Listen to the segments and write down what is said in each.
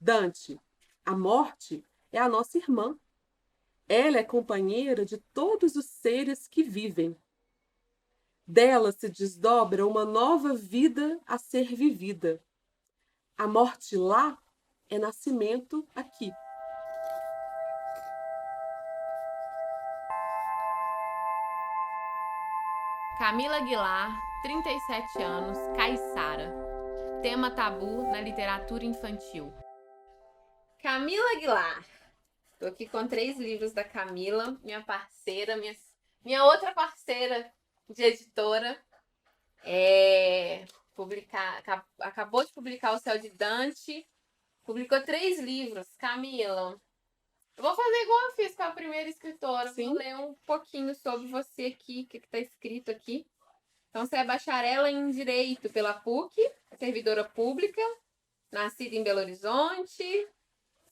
Dante, a morte é a nossa irmã. Ela é companheira de todos os seres que vivem. Dela se desdobra uma nova vida a ser vivida. A morte lá é nascimento aqui. Camila Aguilar, 37 anos, Caiçara. Tema tabu na literatura infantil. Camila Aguilar. Tô aqui com 3 livros da Camila, minha parceira, minha outra parceira de editora. Acabou de publicar O Céu de Dante. Publicou 3 livros. Camila, eu vou fazer igual eu fiz com a primeira escritora. Sim. Vou ler um pouquinho sobre você aqui, o que está escrito aqui. Então, você é bacharela em Direito pela PUC, servidora pública, nascida em Belo Horizonte.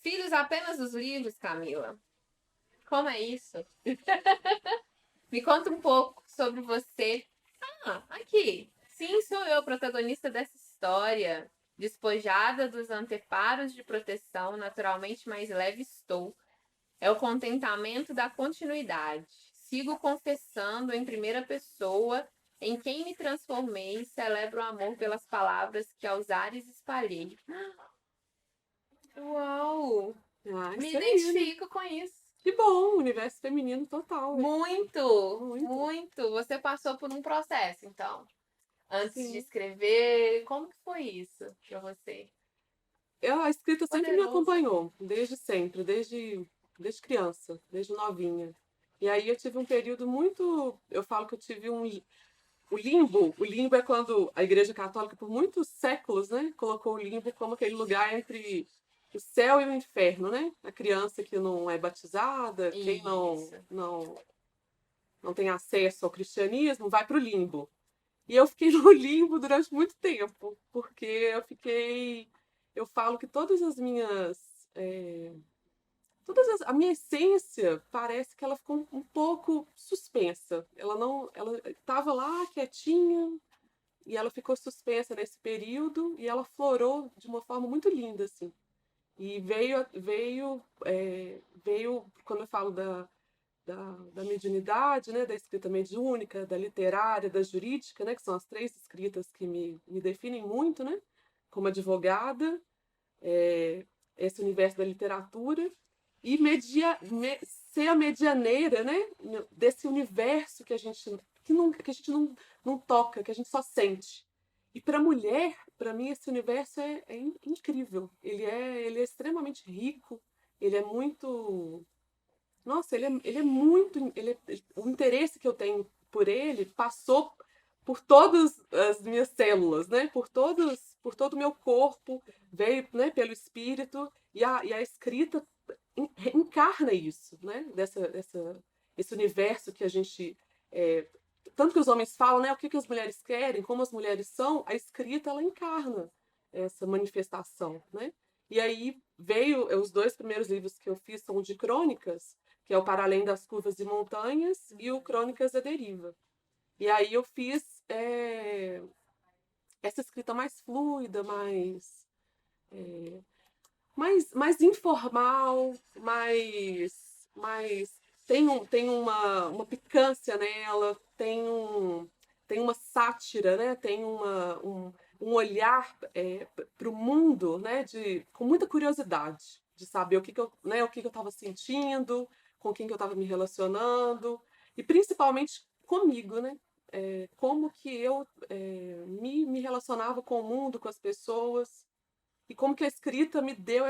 Filhos apenas dos livros, Camila. Como é isso? Me conta um pouco sobre você. Aqui. Sim, sou eu, protagonista dessa história. Despojada dos anteparos de proteção, naturalmente mais leve estou. É o contentamento da continuidade. Sigo confessando em primeira pessoa em quem me transformei, celebro o amor pelas palavras que aos ares espalhei. Uau! Me Isso aí, né? identifico com isso. Que bom, universo feminino total. Né? Muito. Você passou por um processo, então. Antes de Sim. escrever, como que foi isso pra você? A escrita sempre me Poderoso. acompanhou, desde sempre, desde criança, desde novinha. E aí eu tive um período muito. Eu falo que eu tive o limbo. O limbo é quando a Igreja Católica, por muitos séculos, né, colocou o limbo como aquele lugar entre o céu e o inferno, né? A criança que não é batizada, quem não tem acesso ao cristianismo, vai para o limbo. E eu fiquei no limbo durante muito tempo, porque eu falo que todas as minhas. A minha essência parece que ela ficou um pouco suspensa. Ela não. Ela estava lá quietinha e ela ficou suspensa nesse período e ela florou de uma forma muito linda, assim. E veio quando eu falo da mediunidade, né, da escrita mediúnica, da literária, da jurídica, né, que são as 3 escritas que me definem muito, né, como advogada, esse universo da literatura, e ser a medianeira, né, desse universo que a gente não toca, que a gente só sente. E para a mulher, para mim, esse universo é incrível. Ele é extremamente rico, ele é muito. Nossa, ele é muito. O interesse que eu tenho por ele passou por todas as minhas células, né? Por todo o meu corpo, veio, né, pelo espírito, e a escrita encarna isso, né? Esse universo que a gente. Tanto que os homens falam, né? O que as mulheres querem, como as mulheres são, a escrita ela encarna essa manifestação, né? E aí veio os 2 primeiros livros que eu fiz são de crônicas, que é o Para Além das Curvas e Montanhas e o Crônicas da Deriva. E aí eu fiz essa escrita mais fluida, mais informal, mais tem uma picância nela, tem uma sátira, né? Tem um olhar para o mundo, né? Com muita curiosidade de saber o que eu estava sentindo, com quem que eu estava me relacionando e principalmente comigo, né? Como que eu me relacionava com o mundo, com as pessoas e como que a escrita me deu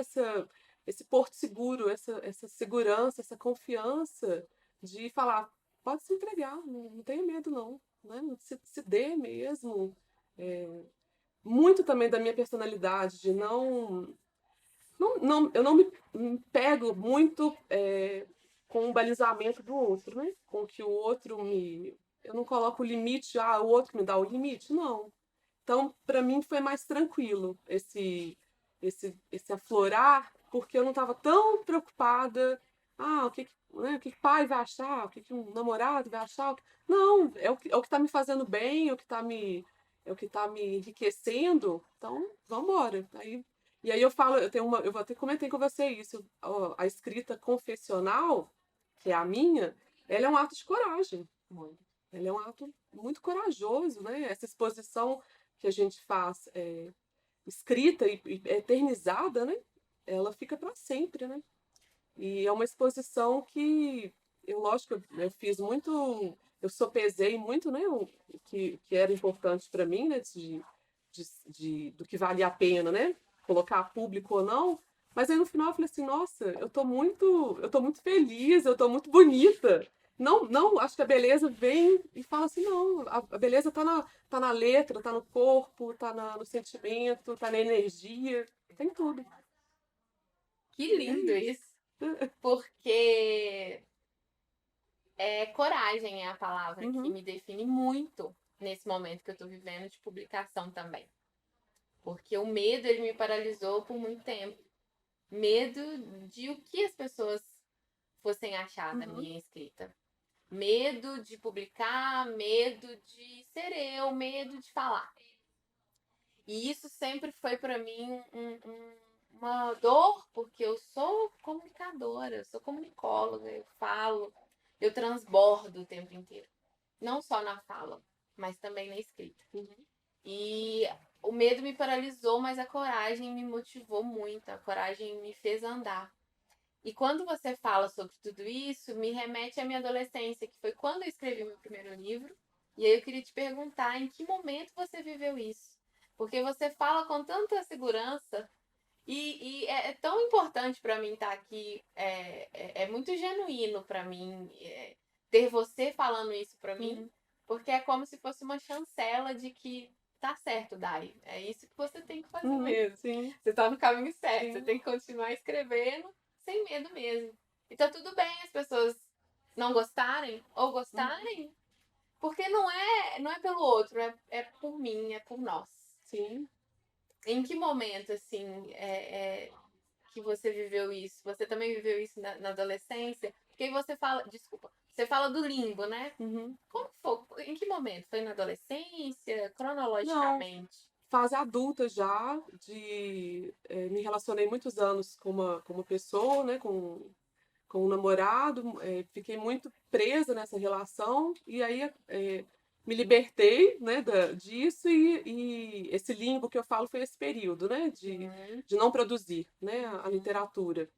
esse porto seguro, essa segurança, essa confiança de falar, pode se entregar, não tenha medo não, né? Se dê mesmo. Muito também da minha personalidade, de eu não me pego muito com o balizamento do outro, né? Com que o outro me... Eu não coloco o limite, o outro me dá o limite, não. Então, para mim foi mais tranquilo esse aflorar, porque eu não estava tão preocupada. O que pai vai achar? O que um namorado vai achar? Não, é o que tá me fazendo bem, é o que tá me enriquecendo. Então, vamos embora. Aí E aí eu falo, eu até comentei com você isso, a escrita confessional, que é a minha, ela é um ato de coragem. Muito. Ela é um ato muito corajoso, né? Essa exposição que a gente faz escrita e eternizada, né? Ela fica para sempre, né? E é uma exposição que lógico, eu fiz muito, eu sopesei muito, né? O que era importante para mim, né? Do que valia a pena, né? Colocar público ou não. Mas aí no final eu falei assim, nossa, eu tô muito feliz, eu tô muito bonita. Não, não, acho que a beleza vem e fala assim, não, a beleza tá na letra, tá no corpo, no sentimento, tá na energia, tem tudo. Que É lindo isso. isso. Porque coragem é a palavra que Uhum, me define muito nesse momento que eu tô vivendo de publicação também. Porque o medo, ele me paralisou por muito tempo. Medo de o que as pessoas fossem achar da uhum, minha escrita. Medo de publicar, medo de ser eu, medo de falar. E isso sempre foi para mim uma dor, porque eu sou comunicadora, eu sou comunicóloga, eu falo, eu transbordo o tempo inteiro. Não só na fala, mas também na escrita. uhum. E o medo me paralisou, mas a coragem me motivou muito, a coragem me fez andar. E quando você fala sobre tudo isso, me remete à minha adolescência, que foi quando eu escrevi meu primeiro livro. E aí eu queria te perguntar em que momento você viveu isso? Porque você fala com tanta segurança e é tão importante para mim estar aqui, é muito genuíno para mim ter você falando isso para mim, Uhum. porque é como se fosse uma chancela de que tá certo, Dai. É isso que você tem que fazer Uhum, mesmo. sim, Você tá no caminho certo, você sim. tem que continuar escrevendo sem medo mesmo. E tá tudo bem as pessoas não gostarem ou Uhum, gostarem, porque não é pelo outro, é por mim, é por nós. sim. Em que momento, assim, que você viveu isso? Você também viveu isso na adolescência? Porque aí você fala, desculpa, você fala do limbo, né? Uhum. Como foi? Em que momento? Foi na adolescência? Não, Cronologicamente? fase adulta já, me relacionei muitos anos com uma pessoa, né, com um namorado, fiquei muito presa nessa relação, e aí me libertei, né, disso, e esse limbo que eu falo foi esse período, né, Uhum, de não produzir, né, a uhum, literatura.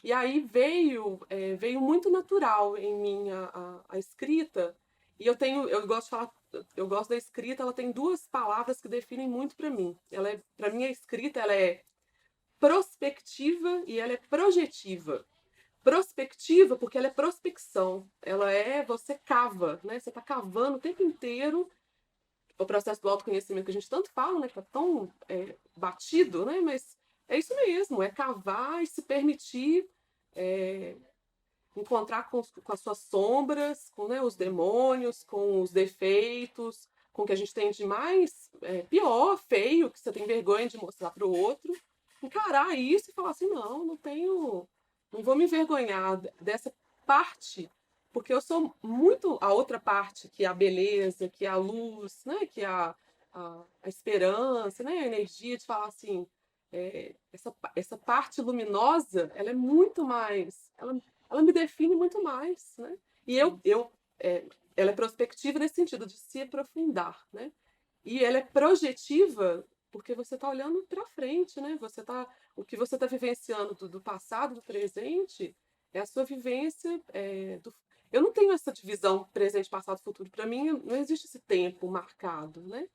E aí veio muito natural em mim a escrita. E eu gosto de falar, eu gosto da escrita, ela tem duas palavras que definem muito para mim. Para mim a escrita ela é prospectiva e ela é projetiva. Prospectiva porque ela é prospecção, ela é você cava, né? Você está cavando o tempo inteiro o processo do autoconhecimento que a gente tanto fala, né? Que tá tão batido, né? Mas é isso mesmo, é cavar e se permitir é, encontrar com as suas sombras, com, né, os demônios, com os defeitos, com o que a gente tem de mais pior, feio, que você tem vergonha de mostrar para o outro. Encarar isso e falar assim, não, não tenho, não vou me envergonhar dessa parte, porque eu sou muito a outra parte, que é a beleza, que é a luz, né, que é a esperança, né, a energia de falar assim, essa parte luminosa, ela é muito mais, ela me define muito mais, né? E ela é prospectiva nesse sentido de se aprofundar, né? E ela é projetiva porque você está olhando para frente, né? O que você está vivenciando do passado, do presente, é a sua vivência eu não tenho essa divisão presente, passado, futuro. Para mim, não existe esse tempo marcado, né?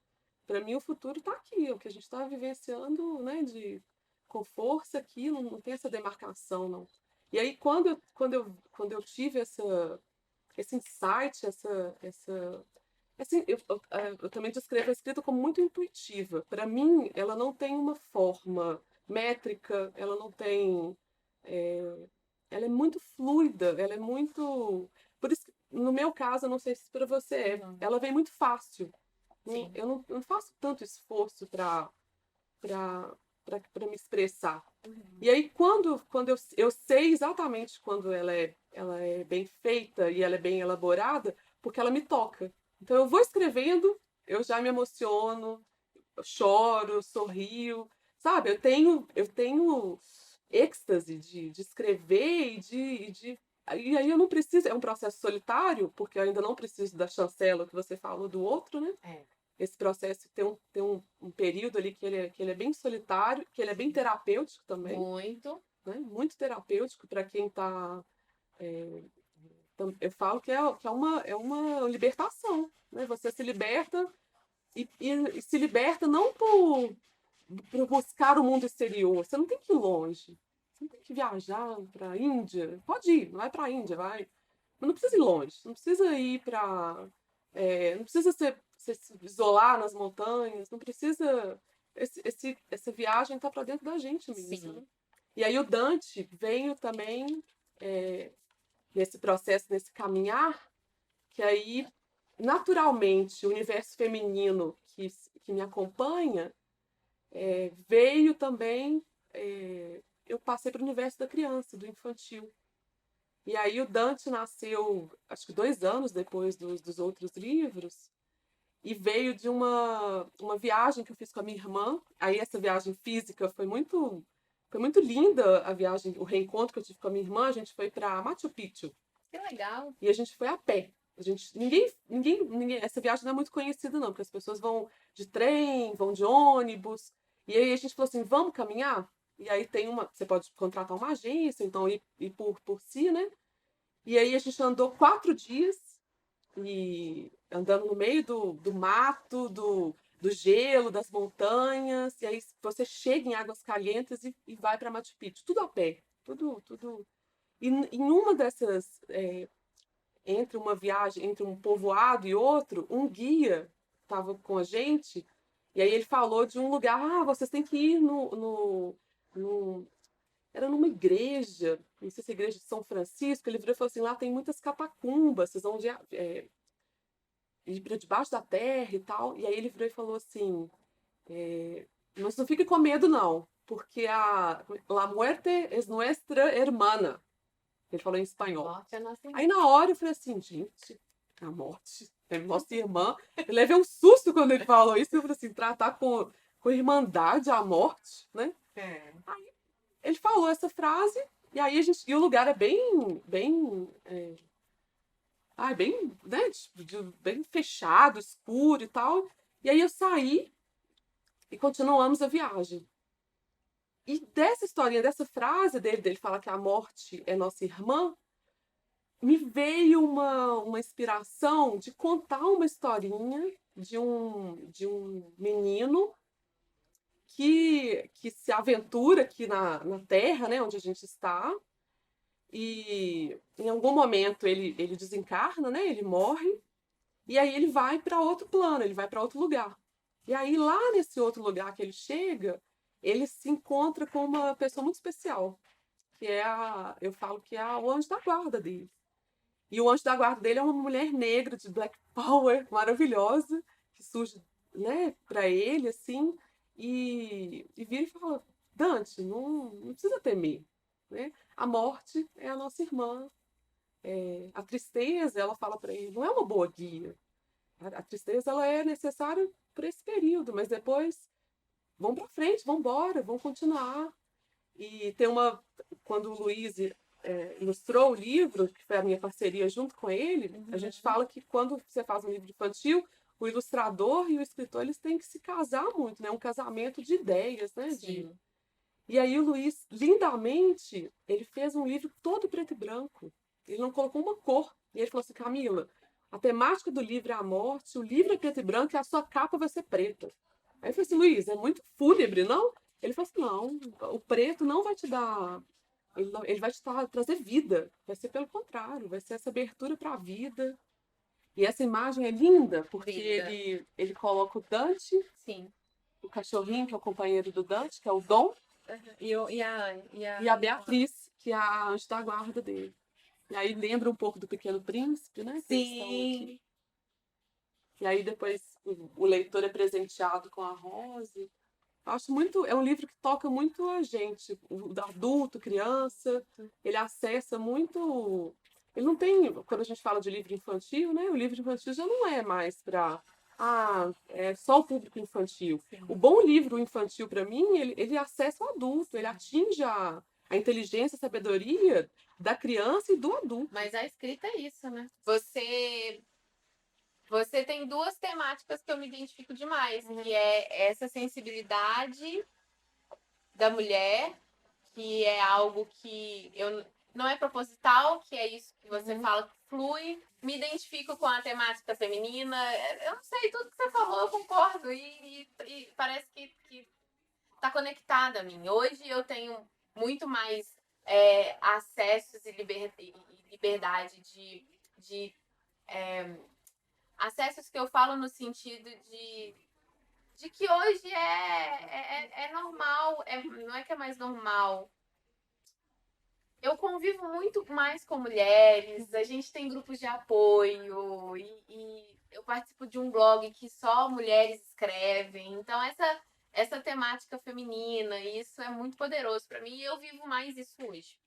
Para mim, o futuro está aqui, é o que a gente está vivenciando, né? Com força aqui, não tem essa demarcação, não. E aí, quando eu tive esse insight, assim, eu também descrevo a escrita como muito intuitiva. Para mim, ela não tem uma forma métrica, ela não tem. é, Ela é muito fluida, ela é muito. Por isso que, no meu caso, eu não sei se para você uhum. ela vem muito fácil. Sim. Eu não faço tanto esforço para me expressar. Uhum. E aí, eu sei exatamente quando ela é bem feita e ela é bem elaborada, porque ela me toca. Então, eu vou escrevendo, eu já me emociono, eu choro, sorrio, sabe, eu tenho êxtase de escrever e aí eu não preciso, é um processo solitário, porque eu ainda não preciso da chancela que você falou do outro, né? É. Esse processo tem um período ali que ele é bem solitário, que ele é bem terapêutico também, Muito. né? Muito terapêutico para quem está. Eu falo que é uma libertação, né? Você se liberta e se liberta não por buscar o mundo exterior. Você não tem que ir longe. Você não tem que viajar para a Índia. Pode ir, não vai para a Índia, vai. Mas não precisa ir longe. Não precisa ir para. Não precisa se isolar nas montanhas. Não precisa. Essa viagem está para dentro da gente mesmo. Sim. Né? E aí o Dante veio também é, nesse processo, nesse caminhar, que aí, naturalmente, o universo feminino que me acompanha veio também. Eu passei para o universo da criança, do infantil. E aí o Dante nasceu, acho que 2 anos depois dos outros livros, e veio de uma viagem que eu fiz com a minha irmã. Aí essa viagem física foi muito linda, a viagem, o reencontro que eu tive com a minha irmã. A gente foi para Machu Picchu. Que legal. E a gente foi a pé. Ninguém, essa viagem não é muito conhecida não, porque as pessoas vão de trem, vão de ônibus. E aí a gente falou assim, vamos caminhar? E aí você pode contratar uma agência, então ir por si, né? E aí a gente andou 4 dias e andando no meio do mato, do gelo, das montanhas. E aí você chega em Águas Calientes e vai para Machu Picchu, tudo a pé, tudo. E em uma dessas entre uma viagem, entre um povoado e outro, um guia estava com a gente, e aí ele falou de um lugar, vocês têm que ir era numa igreja, não sei se é a igreja de São Francisco. Ele virou e falou assim, lá tem muitas catacumbas, vocês vão ir para debaixo da terra e tal. E aí ele virou e falou assim, mas não fique com medo não, porque la muerte es nuestra hermana. Ele falou em espanhol. Morte é nossa irmã. Aí na hora eu falei assim, gente, a morte é nossa irmã. Eu levei um susto quando ele falou isso. Eu falei assim, tratar com irmandade a morte, né? Aí ele falou essa frase, e aí e o lugar é bem, né, bem fechado, escuro e tal. E aí eu saí e continuamos a viagem. E dessa historinha, dessa frase dele falar que a morte é nossa irmã, me veio uma inspiração de contar uma historinha de um menino que se aventura aqui na Terra, né, onde a gente está, e em algum momento ele desencarna, né, ele morre, e aí ele vai para outro plano, ele vai para outro lugar. E aí lá nesse outro lugar que ele chega, ele se encontra com uma pessoa muito especial, que eu falo que é o anjo da guarda dele. E o anjo da guarda dele é uma mulher negra de Black Power, maravilhosa, que surge, né, para ele, assim, e vira e fala, Dante, não precisa temer, né? A morte é a nossa irmã. A tristeza, ela fala para ele, não é uma boa guia. A tristeza, ela é necessária por esse período, mas depois, vamos para frente, vamos embora, vamos continuar. E quando o Luiz ilustrou o livro, que foi a minha parceria junto com ele, a gente fala que quando você faz um livro infantil, o ilustrador e o escritor, eles têm que se casar muito, né? Um casamento de ideias, né? Sim. E aí o Luiz, lindamente, ele fez um livro todo preto e branco. Ele não colocou uma cor. E ele falou assim, Camila, a temática do livro é a morte, o livro é preto e branco e a sua capa vai ser preta. Aí eu falei assim, Luiz, é muito fúnebre, não? Ele falou assim, não, o preto não vai te dar... Ele vai te trazer vida. Vai ser pelo contrário, vai ser essa abertura para a vida. E essa imagem é linda, porque Linda. ele coloca o Dante, Sim. o cachorrinho, que é o companheiro do Dante, que é o Dom, e a Beatriz, que é a anjo da guarda dele. E aí lembra um pouco do Pequeno Príncipe, né? Que eles estão Sim. aqui. E aí depois o leitor é presenteado com a Rose. Acho muito, é um livro que toca muito a gente, o adulto, criança. Ele acessa muito. Ele não tem, quando a gente fala de livro infantil, né? O livro infantil já não é mais para é só o público infantil. Sim. O bom livro infantil, para mim, ele acessa o adulto, ele atinge a inteligência, a sabedoria da criança e do adulto. Mas a escrita é isso, né? Você tem duas temáticas que eu me identifico demais, que é essa sensibilidade da mulher, que é algo que não é proposital, que é isso que você fala que flui. Me identifico com a temática feminina. Eu não sei, tudo que você falou eu concordo. E parece que tá conectada a mim. Hoje eu tenho muito mais acessos e liberdade de acessos que eu falo no sentido de que hoje é normal, não é que é mais normal. Eu convivo muito mais com mulheres, a gente tem grupos de apoio e eu participo de um blog que só mulheres escrevem. Então, essa temática feminina, isso é muito poderoso para mim e eu vivo mais isso hoje.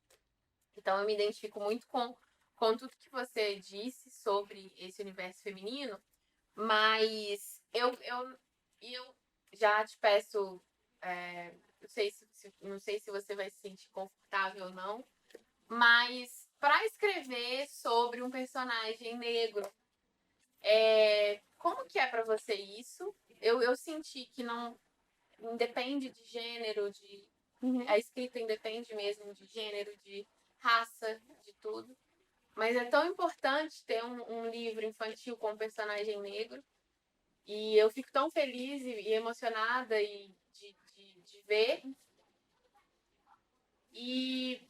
Então, eu me identifico muito com tudo que você disse sobre esse universo feminino, mas eu já te peço, não sei se você vai se sentir confortável ou não, mas para escrever sobre um personagem negro, como que é para você isso? Eu senti que não independe de gênero, a escrita independe mesmo de gênero, de raça, de tudo. Mas é tão importante ter um livro infantil com um personagem negro. E eu fico tão feliz e emocionada de ver. E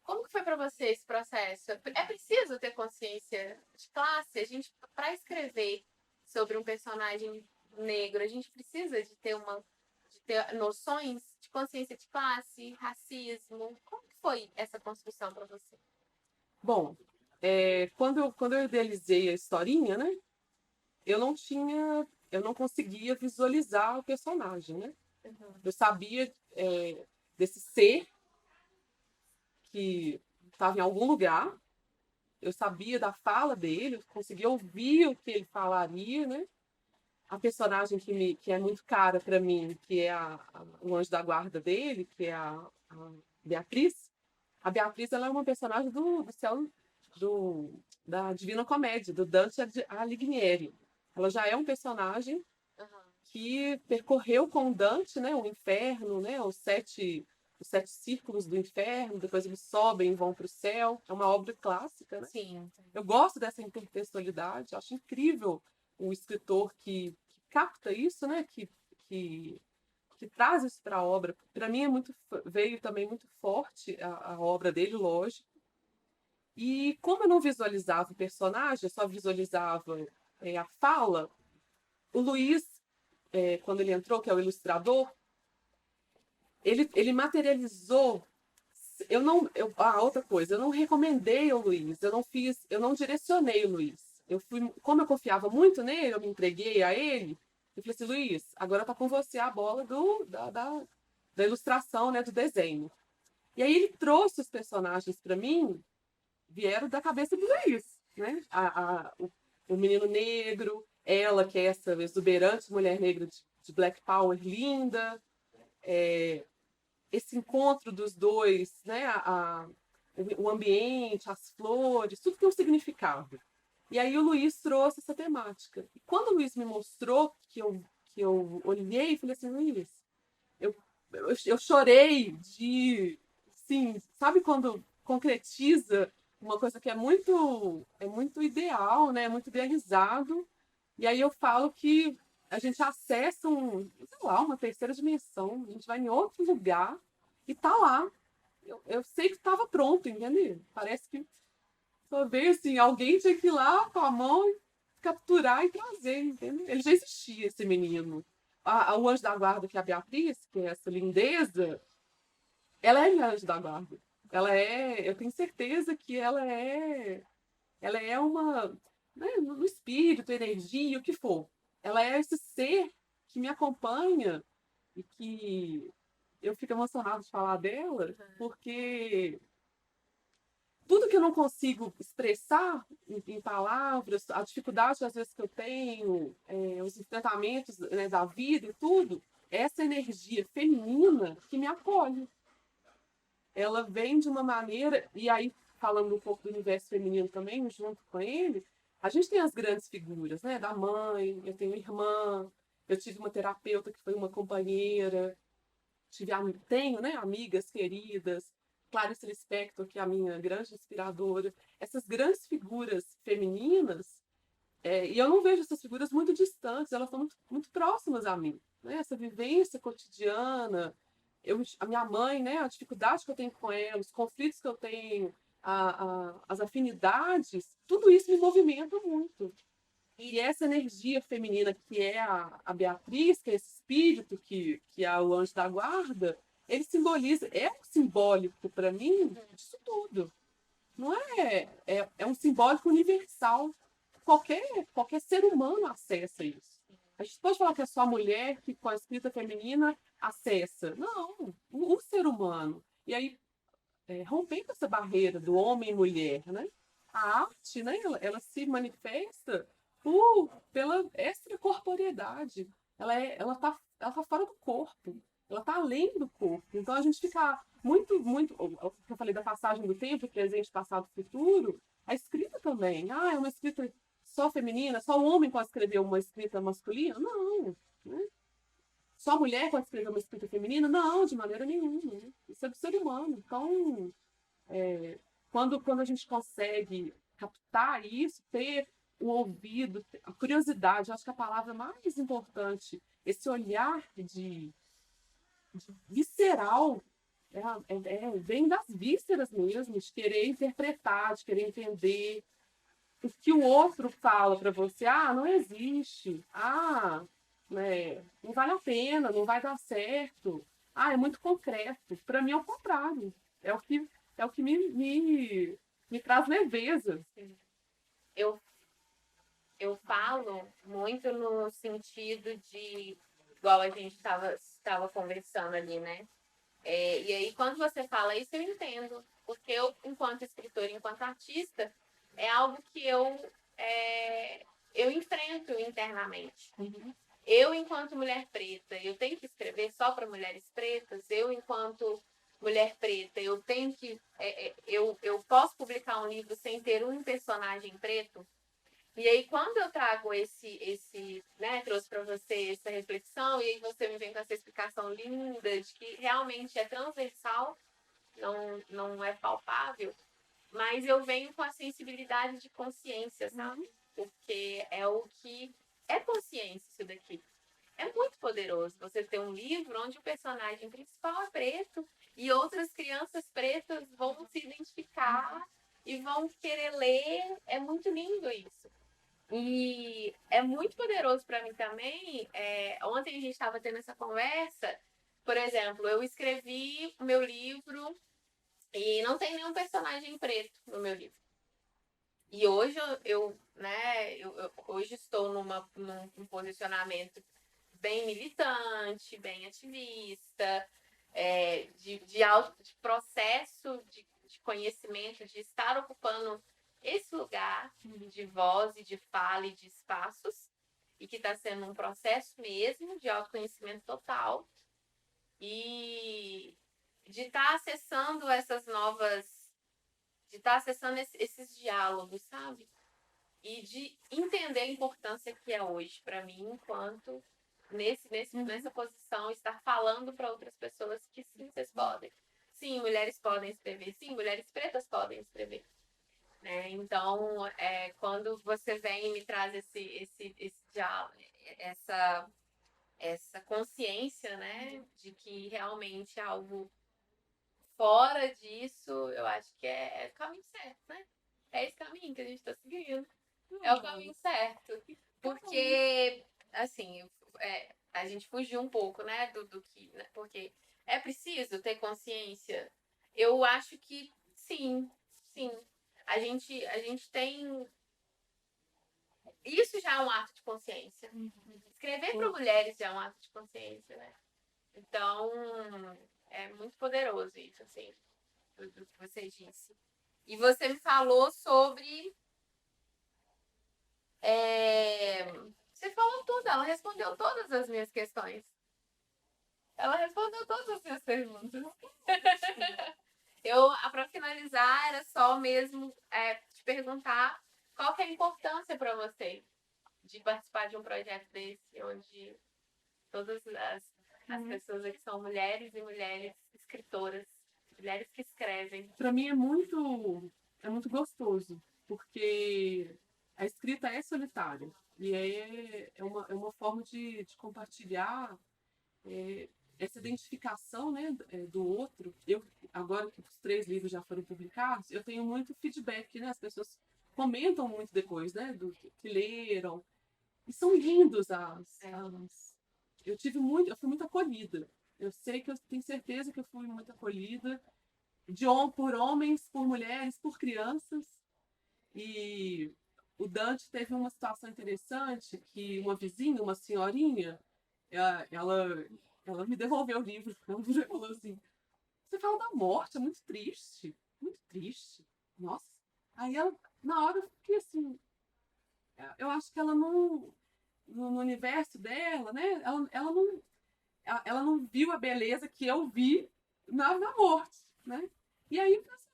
como que foi para você esse processo? É preciso ter consciência de classe? A gente, para escrever sobre um personagem negro, a gente precisa de ter noções de consciência de classe, racismo. Como que foi essa construção para você? Bom, quando eu idealizei a historinha, né? Eu não conseguia visualizar o personagem, né? Eu sabia desse ser que estava em algum lugar, eu sabia da fala dele, eu conseguia ouvir o que ele falaria, né? A personagem que é muito cara para mim, que é o anjo da guarda dele, que é a Beatriz. A Beatriz, ela é uma personagem do céu da Divina Comédia, do Dante Alighieri. Ela já é um personagem que percorreu com Dante, né, o inferno, né, os sete círculos do inferno, depois eles sobem e vão para o céu. É uma obra clássica, né? Sim. Eu gosto dessa intertextualidade, acho incrível o escritor que capta isso, né, que traz isso para a obra. Para mim veio também muito forte a obra dele, lógico. E como eu não visualizava o personagem, eu só visualizava a fala, o Luiz, quando ele entrou, que é o ilustrador, ele materializou. Outra coisa, eu não recomendei o Luiz, eu não direcionei o Luiz. Como eu confiava muito nele, eu me entreguei a ele. Eu falei assim, Luiz, agora tá com você a bola da ilustração, né, do desenho. E aí ele trouxe os personagens para mim, vieram da cabeça do Luiz, né? O menino negro, ela que é essa exuberante mulher negra de Black Power, linda, esse encontro dos dois, né? O ambiente, as flores, tudo tem um significado. E aí o Luiz trouxe essa temática. E quando o Luiz me mostrou que eu olhei e falei assim, Luiz, eu chorei sim, sabe quando concretiza uma coisa que é muito ideal, né? Muito idealizado. E aí eu falo que a gente acessa sei lá, uma terceira dimensão. A gente vai em outro lugar e tá lá. Eu sei que estava pronto, entendeu? Parece que só veio assim, alguém tinha que ir lá com a mão e capturar e trazer, entendeu? Ele já existia, esse menino. O anjo da guarda, que é a Beatriz, que é essa lindeza, ela é minha anjo da guarda. Eu tenho certeza que ela é uma, né, no espírito, energia, o que for. Ela é esse ser que me acompanha e que eu fico emocionada de falar dela, porque tudo que eu não consigo expressar em palavras, a dificuldade às vezes que eu tenho, os enfrentamentos, né, da vida e tudo, essa energia feminina que me acolhe. Ela vem de uma maneira, e aí falando um pouco do universo feminino também, junto com ele, a gente tem as grandes figuras, né? Da mãe, eu tenho irmã, eu tive uma terapeuta que foi uma companheira, tenho, né, amigas queridas, Clarice Lispector, que é a minha grande inspiradora, essas grandes figuras femininas, e eu não vejo essas figuras muito distantes, elas estão muito, muito próximas a mim, né? Essa vivência cotidiana, a minha mãe, né, a dificuldade que eu tenho com ela, os conflitos que eu tenho, as afinidades, tudo isso me movimenta muito. E essa energia feminina que é a Beatriz, que é esse espírito que é o anjo da guarda, ele simboliza, é um simbólico para mim disso tudo. Não é um simbólico universal. Qualquer ser humano acessa isso. A gente pode falar que é só a mulher que com a escrita feminina acessa. Não, um ser humano. E aí, rompendo essa barreira do homem e mulher, né? A arte, né, ela se manifesta pela extracorporeidade. Ela tá fora do corpo. Ela tá além do corpo. Então a gente fica muito, o que eu falei da passagem do tempo, presente, passado, futuro, a escrita também. É uma escrita só feminina, só o homem pode escrever uma escrita masculina? Não, né? Só a mulher pode escrever uma escrita feminina? Não, de maneira nenhuma, né? Isso é do ser humano. Então, quando a gente consegue captar isso, ter o ouvido, a curiosidade, acho que a palavra mais importante, esse olhar de visceral, vem das vísceras mesmo, de querer interpretar, de querer entender o que o outro fala para você. Não existe. Né, não vale a pena, não vai dar certo. É muito concreto. Para mim é o contrário. É o que me traz leveza. Eu falo muito no sentido de, igual a gente estava conversando ali, né? E aí, quando você fala isso, eu entendo. Porque eu, enquanto escritora, enquanto artista, é algo que eu enfrento internamente. Uhum. Eu, enquanto mulher preta, eu tenho que escrever só para mulheres pretas. Eu, enquanto mulher preta, eu tenho que... eu posso publicar um livro sem ter um personagem preto? E aí, quando eu trago né, trouxe para você essa reflexão, e aí você me vem com essa explicação linda de que realmente é transversal, não é palpável, mas eu venho com a sensibilidade de consciência, sabe? Porque é o que é consciência isso daqui. É muito poderoso você ter um livro onde o personagem principal é preto e outras crianças pretas vão se identificar e vão querer ler. É muito lindo isso. E é muito poderoso para mim também. Ontem a gente estava tendo essa conversa. Por exemplo, eu escrevi o meu livro e não tem nenhum personagem preto no meu livro. E hoje eu hoje estou num posicionamento bem militante, bem ativista, de processo de conhecimento, de estar ocupando esse lugar de voz e de fala e de espaços, e que está sendo um processo mesmo de autoconhecimento total, e de estar acessando de estar acessando esses diálogos, sabe? E de entender a importância que é hoje para mim, enquanto nessa posição, estar falando para outras pessoas que sim, vocês podem. Sim, mulheres podem escrever. Sim, mulheres pretas podem escrever. Né? Então, quando você vem e me traz esse diálogo, essa consciência, né, de que realmente algo fora disso, eu acho que é o caminho certo, né? É esse caminho que a gente está seguindo. É o caminho certo. Porque, assim, a gente fugiu um pouco, né, do que... Né, porque é preciso ter consciência. Eu acho que sim. A gente tem... Isso já é um ato de consciência. Escrever para mulheres já é um ato de consciência, né? Então, é muito poderoso isso, assim, do que você disse. E você me falou sobre... Você falou tudo, ela respondeu todas as minhas questões. Ela respondeu todas as minhas perguntas. Para finalizar, era só mesmo te perguntar qual que é a importância para você de participar de um projeto desse, onde todas as pessoas aqui são mulheres e mulheres escritoras, mulheres que escrevem. Para mim é muito gostoso, porque a escrita é solitária e é uma forma de compartilhar essa identificação, né, do outro. Eu, agora que os 3 livros já foram publicados, eu tenho muito feedback, né? As pessoas comentam muito depois, né, do que leram. E são lindos eu fui muito acolhida. Eu sei que eu tenho certeza que eu fui muito acolhida por homens, por mulheres, por crianças. E o Dante teve uma situação interessante que uma vizinha, uma senhorinha, ela me devolveu o livro. Ela falou assim: você fala da morte, é muito triste. Muito triste. Nossa. Aí ela, na hora eu fiquei assim, eu acho que ela não, no universo dela, né? Ela não viu a beleza que eu vi na morte, né? E aí eu falei assim,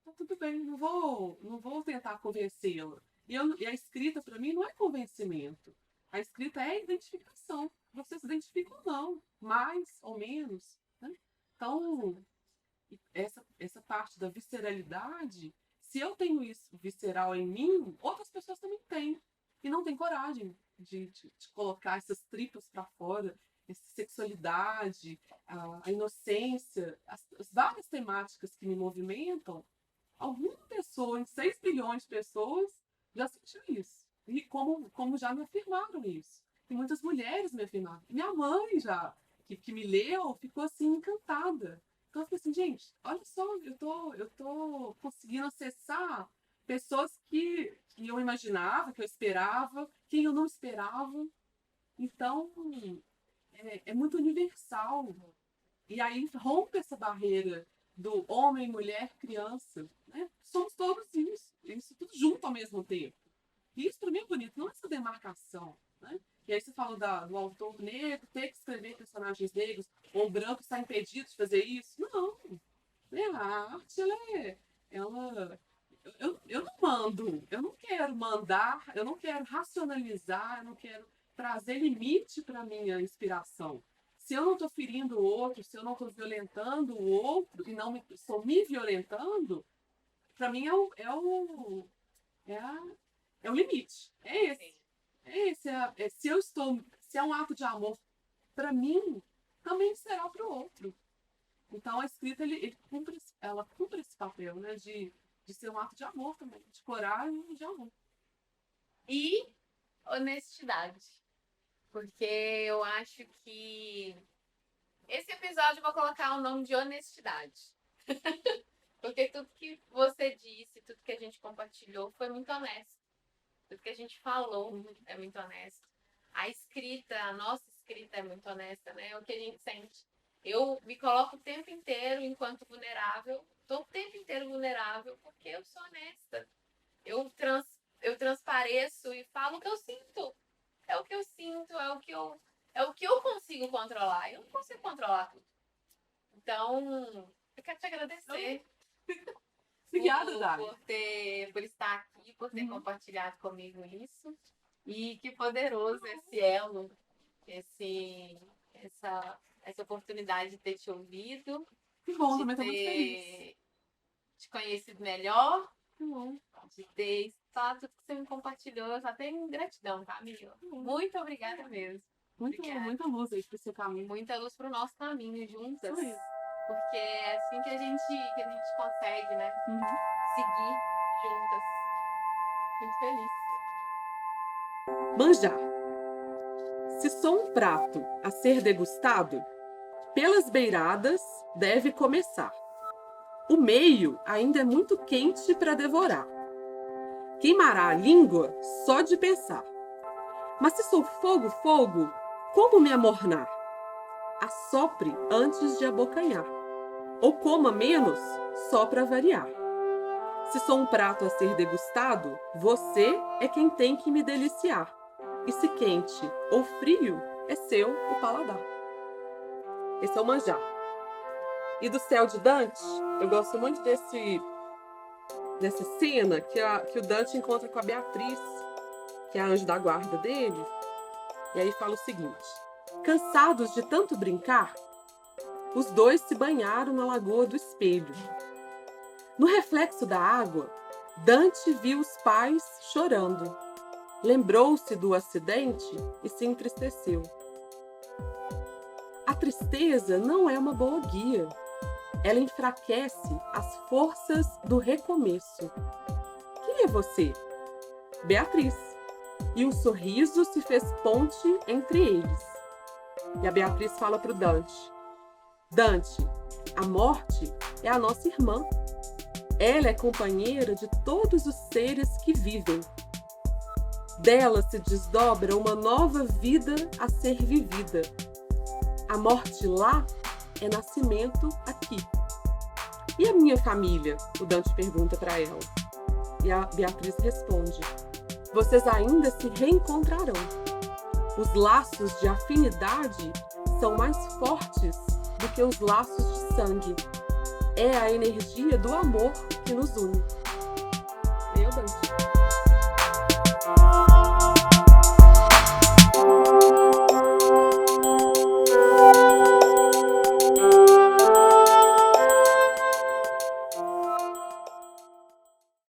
tá tudo bem, não vou tentar convencê-la. E a escrita para mim não é convencimento. A escrita é identificação. Você se identifica ou não, mais ou menos, né? Então, essa parte da visceralidade, se eu tenho isso visceral em mim, outras pessoas também têm. E não têm coragem de colocar essas tripas para fora, essa sexualidade, a inocência, as várias temáticas que me movimentam. Alguma pessoa, em 6 bilhões de pessoas, já sentiu isso. E como já me afirmaram isso. E muitas mulheres me afirmaram. Minha mãe já, que me leu, ficou assim encantada. Então eu falei assim, gente, olha só, eu tô conseguindo acessar pessoas que eu imaginava, que eu esperava, quem eu não esperava. Então, é muito universal. E aí rompe essa barreira do homem, mulher, criança. Né? Somos todos isso tudo junto ao mesmo tempo. E isso para mim é bonito, não essa demarcação. Né? E aí você fala do autor negro ter que escrever personagens negros, ou o branco está impedido de fazer isso. Não. Né? A arte, eu não mando, eu não quero mandar, eu não quero racionalizar, eu não quero trazer limite para a minha inspiração. Se eu não estou ferindo o outro, se eu não estou violentando o outro e não estou me violentando, para mim é o limite. É esse. É esse. Se é um ato de amor para mim, também será para o outro. Então a escrita ela cumpre esse papel, né, de ser um ato de amor também, de coragem e de amor. E honestidade. Porque eu acho que esse episódio eu vou colocar o nome de honestidade. Porque tudo que você disse, tudo que a gente compartilhou foi muito honesto. Tudo que a gente falou é muito honesto. A escrita, a nossa escrita é muito honesta, né? É o que a gente sente. Eu me coloco o tempo inteiro enquanto vulnerável. Estou o tempo inteiro vulnerável porque eu sou honesta. Eu transpareço e falo o que eu sinto. É o que eu sinto, é o que eu consigo controlar. Eu não consigo controlar tudo. Então, eu quero te agradecer. Obrigada, Dai. Por estar aqui, por ter compartilhado comigo isso. E que poderoso esse elo, essa oportunidade de ter te ouvido. Que bom, também estou muito feliz. Te conhecido melhor. De ter estado tudo que você me compartilhou. Eu só tenho gratidão, tá, amiga? Muito obrigada mesmo. Muita luz aí pro seu caminho. Muita luz pro nosso caminho juntas. Porque é assim que a gente consegue, né? Seguir juntas. Muito feliz. Manjar. Se sou um prato a ser degustado, pelas beiradas deve começar. O meio ainda é muito quente para devorar. Queimará a língua só de pensar. Mas se sou fogo, como me amornar? Assopre antes de abocanhar. Ou coma menos, só para variar. Se sou um prato a ser degustado, você é quem tem que me deliciar. E se quente ou frio, é seu o paladar. Esse é o manjar. E do Céu de Dante, eu gosto muito dessa cena que o Dante encontra com a Beatriz, que é a anjo da guarda dele. E aí fala o seguinte: cansados de tanto brincar, os dois se banharam na lagoa do espelho. No reflexo da água, Dante viu os pais chorando. Lembrou-se do acidente e se entristeceu. A tristeza não é uma boa guia. Ela enfraquece as forças do recomeço. Quem é você? Beatriz. E um sorriso se fez ponte entre eles. E a Beatriz fala para o Dante: Dante, a morte é a nossa irmã. Ela é companheira de todos os seres que vivem. Dela se desdobra uma nova vida a ser vivida. A morte lá é nascimento aqui. E a minha família? O Dante pergunta para ela. E a Beatriz responde: vocês ainda se reencontrarão. Os laços de afinidade são mais fortes do que os laços de sangue. É a energia do amor que nos une. Meu Deus.